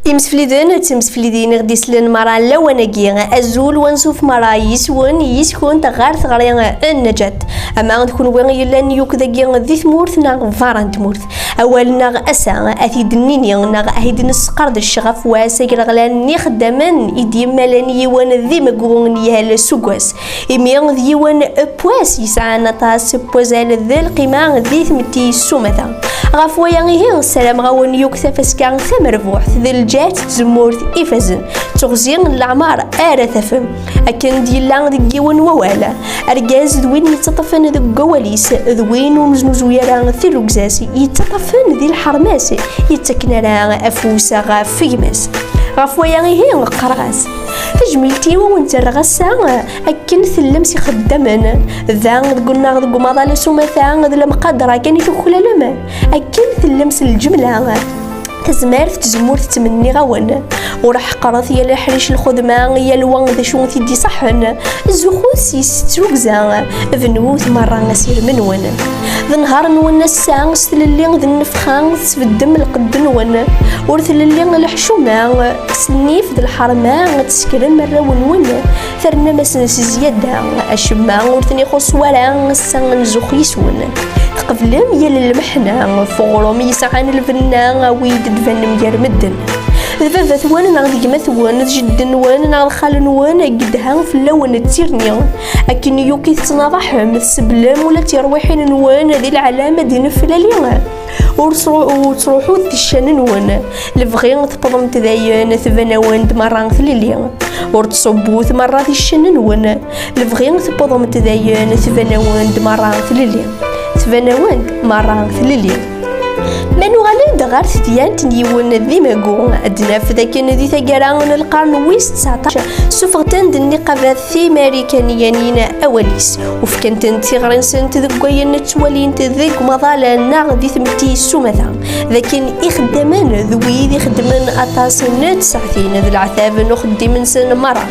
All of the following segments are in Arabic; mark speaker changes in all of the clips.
Speaker 1: تمسفليدين غدي سلن مرا لوناكي ازول ونسوف مرا يسكون تغار ثغري النجاة اما تكون وين يلا نيوك داكي ذي ثمورث ناغ فاران تمورث اولنا اسا اثيد النيني ناغ اهيد نسقرد الشغف واساكر غلان ني خدامن يدي مالاني وان ذي مقون يهال سوكواس اميان ذي وان بواس يسعى نطاس بوزال ذي القيمة ذي ثمتي سومثا غافويا غيه السلام غاون يوك ثفسكان ثمرفوح ذي الجات زمورث إفازن تغزين العمار ثفم أكن ديلا دقيون ووالا أرجاز ذوين يتطفن ذو قواليس ذوين ومزنوزويران ثلوكزاسي يتطفن ذي الحرماس يتكنران أفوسا غاف فيماس غافويا غيه قرغاس تجميلتي وانت رغسا أكن ثلمسي خدامن ذا قلنا ذو مضال سومثا ذو المقدرة كان تخلى لما أكن ثلمس الجملة تزمار تزمور تمني غوان وراح قرث يا الحريش الخدمة يا الوان ذا شون تدي صحن الزخوس يستروكزا ذنوث مرة نسير من ون ذا نهار نون الساعة ستللي ذا النفخان تسفدم القد نون ورثللي الحشومة سنيف ذا الحرمة تسكر مرة ون ثرنا مسنس زيادة أشما ورثني خص ورا الساعة نزخ يسون قبلم يا المحنة فغرم يسعان الفنان ويد دفن مجار مدن ذبابا ثوان ناغ ديما ثوان جدا نوان ناغ خال نوان قدها في اللون تيرني اكن يوكي تناضحهم السبلام ولا ترويحين نوان هذه العلامة دي نفلالي وتروحو تشان نوان لفغي تبضم تذاين ثبناوان دمران ثليلي ورتصبو ثمرة الشان نوان لفغي تبضم تذاين ثبناوان دمران ثليلي ثبناوان مرة ثليلي منو غالي دغار ثديان تنيون ذي ماقو أدنا في ذاك ذي ثقران القرن ويس 19 سوفغتان دني قبل ثي أمريكانيين أوليس وفكنتن تغرن سنت ذقوين توالين تذيك مظالا ناغ ذي ثمتي سومثا لكن إخدمان ذوي ذي خدمان أطاس نت ساعتين ذي العذاب نخدي من سن مرة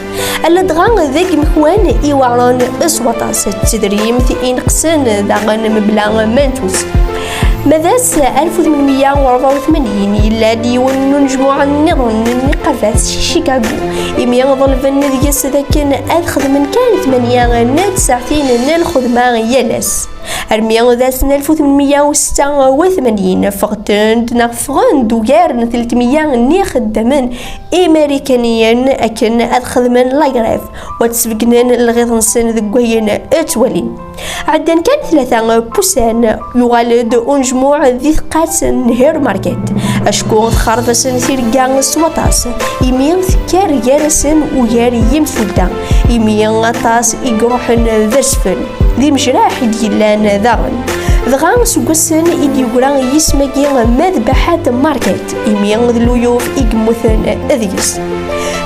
Speaker 1: ألا دغان ذيك مخوان إيواران إصوطاس تدريم ثي إنقسان داغن مبلا منتوس ماذاس 1884 يلا ديون مجموعة النظام النقابات شيكاغو إمي ظلفن ذيس ذاكن أخذ من كان 8 ساعتين ناخذ يالاس أرميان ذا سنة 1886 فغتن نغفغن دوغار 300 نخدمن إمريكانيين أكن أدخل من لايغراف وتسبقنن الغيظ سن ذقوين أتولين عدن كان 3 بوسان يغالد أنجموع ذي ثقات نهير ماركت أشكون خارفة سنثير قان سوطاس إميان ثكار يارسن ويار يمثلتا إميان غطاس إقروحن ذسفن ذي مجراح ديالان ذاغن ذغان سوكسن إدي يقران يسمكي مذبحات ماركت إميان ذلويوف إقموثن أذيس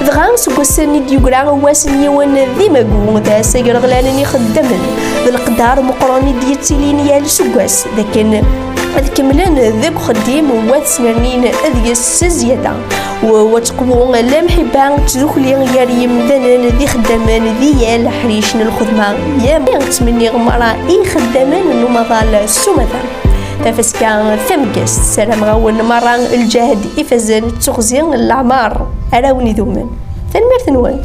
Speaker 1: ذغان سوكسن إدي يقران واسن يوان ذي مقوم ذا سيقر غلانن يخدمن ذا القدار مقراني ديتسيلين يال سوكس ذاكن أذكملن ذاك خديم واتسنرنين أذيس سزيادة وتقبون لمحي بان تدخلي يا يمدن ذي خدامان ذي يا الحريشن الخدمة يا تمني غمرة إي خدامان نمضال سومثا تفسكان ثمكس سلام غاون مرة الجهد إفزن تغزين الأعمار أراوني ذومن ثنمير ثنوان